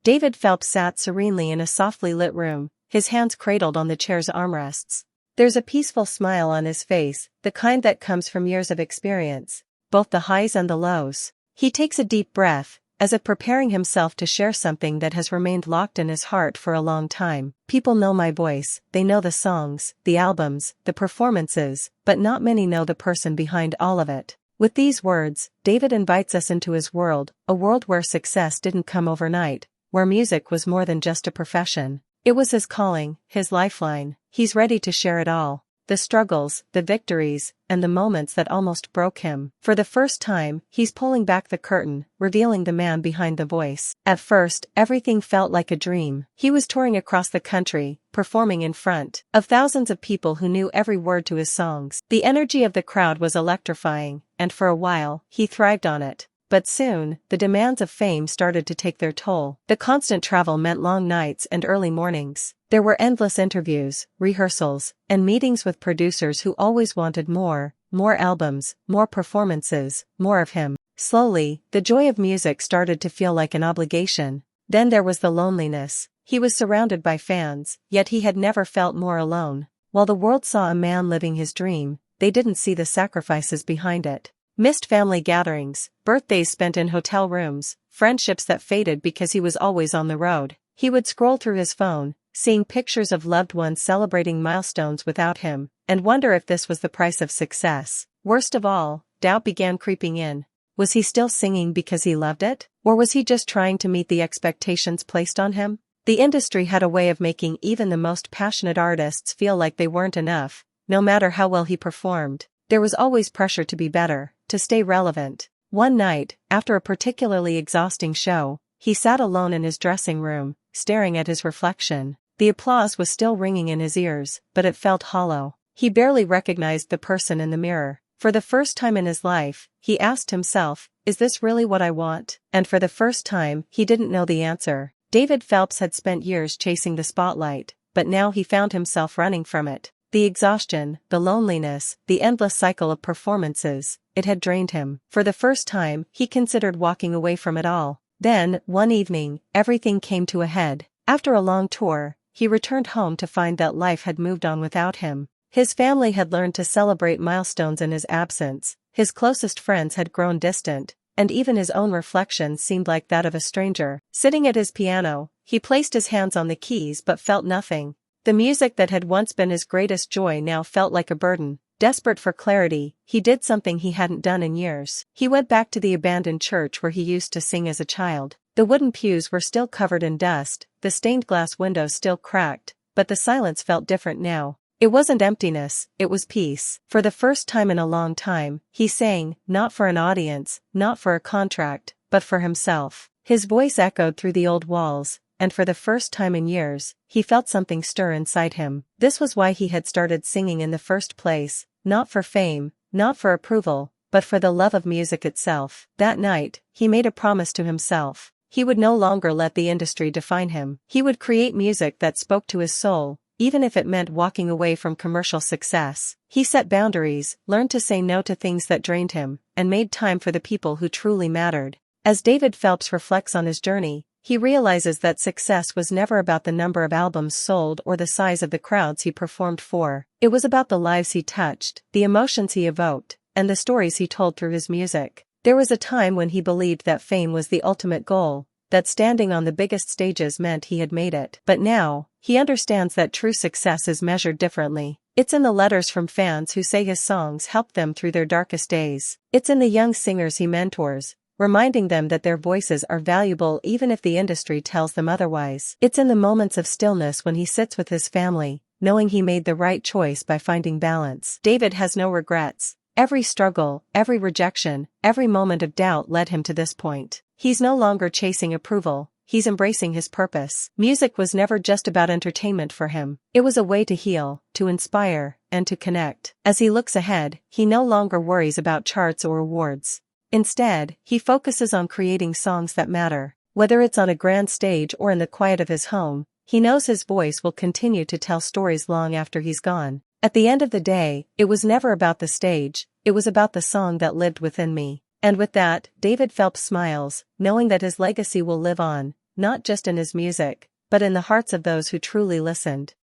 David Phelps sat serenely in a softly lit room, his hands cradled on the chair's armrests. There's a peaceful smile on his face, the kind that comes from years of experience, both the highs and the lows. He takes a deep breath, as if preparing himself to share something that has remained locked in his heart for a long time. People know my voice, they know the songs, the albums, the performances, but not many know the person behind all of it. With these words, David invites us into his world, a world where success didn't come overnight, where music was more than just a profession. It was his calling, his lifeline. He's ready to share it all. The struggles, the victories, and the moments that almost broke him. For the first time, he's pulling back the curtain, revealing the man behind the voice. At first, everything felt like a dream. He was touring across the country, performing in front of thousands of people who knew every word to his songs. The energy of the crowd was electrifying, and for a while, he thrived on it. But soon, the demands of fame started to take their toll. The constant travel meant long nights and early mornings. There were endless interviews, rehearsals, and meetings with producers who always wanted more albums, more performances, more of him. Slowly, the joy of music started to feel like an obligation. Then there was the loneliness. He was surrounded by fans, yet he had never felt more alone. While the world saw a man living his dream, they didn't see the sacrifices behind it. Missed family gatherings, birthdays spent in hotel rooms, friendships that faded because he was always on the road. He would scroll through his phone, seeing pictures of loved ones celebrating milestones without him, and wonder if this was the price of success. Worst of all, doubt began creeping in. Was he still singing because he loved it? Or was he just trying to meet the expectations placed on him? The industry had a way of making even the most passionate artists feel like they weren't enough, no matter how well he performed. There was always pressure to be better, to stay relevant. One night, after a particularly exhausting show, he sat alone in his dressing room, staring at his reflection. The applause was still ringing in his ears, but it felt hollow. He barely recognized the person in the mirror. For the first time in his life, he asked himself, "Is this really what I want?" And for the first time, he didn't know the answer. David Phelps had spent years chasing the spotlight, but now he found himself running from it. The exhaustion, the loneliness, the endless cycle of performances, it had drained him. For the first time, he considered walking away from it all. Then, one evening, everything came to a head. After a long tour, he returned home to find that life had moved on without him. His family had learned to celebrate milestones in his absence, his closest friends had grown distant, and even his own reflection seemed like that of a stranger. Sitting at his piano, he placed his hands on the keys but felt nothing. The music that had once been his greatest joy now felt like a burden. Desperate for clarity, he did something he hadn't done in years. He went back to the abandoned church where he used to sing as a child. The wooden pews were still covered in dust, the stained glass windows still cracked, but the silence felt different now. It wasn't emptiness, it was peace. For the first time in a long time, he sang, not for an audience, not for a contract, but for himself. His voice echoed through the old walls, and for the first time in years, he felt something stir inside him. This was why he had started singing in the first place, not for fame, not for approval, but for the love of music itself. That night, he made a promise to himself. He would no longer let the industry define him. He would create music that spoke to his soul, even if it meant walking away from commercial success. He set boundaries, learned to say no to things that drained him, and made time for the people who truly mattered. As David Phelps reflects on his journey, he realizes that success was never about the number of albums sold or the size of the crowds he performed for. It was about the lives he touched, the emotions he evoked, and the stories he told through his music. There was a time when he believed that fame was the ultimate goal, that standing on the biggest stages meant he had made it. But now, he understands that true success is measured differently. It's in the letters from fans who say his songs helped them through their darkest days. It's in the young singers he mentors, reminding them that their voices are valuable even if the industry tells them otherwise. It's in the moments of stillness when he sits with his family, knowing he made the right choice by finding balance. David has no regrets. Every struggle, every rejection, every moment of doubt led him to this point. He's no longer chasing approval, he's embracing his purpose. Music was never just about entertainment for him. It was a way to heal, to inspire, and to connect. As he looks ahead, he no longer worries about charts or awards. Instead, he focuses on creating songs that matter. Whether it's on a grand stage or in the quiet of his home, he knows his voice will continue to tell stories long after he's gone. At the end of the day, it was never about the stage, it was about the song that lived within me. And with that, David Phelps smiles, knowing that his legacy will live on, not just in his music, but in the hearts of those who truly listened.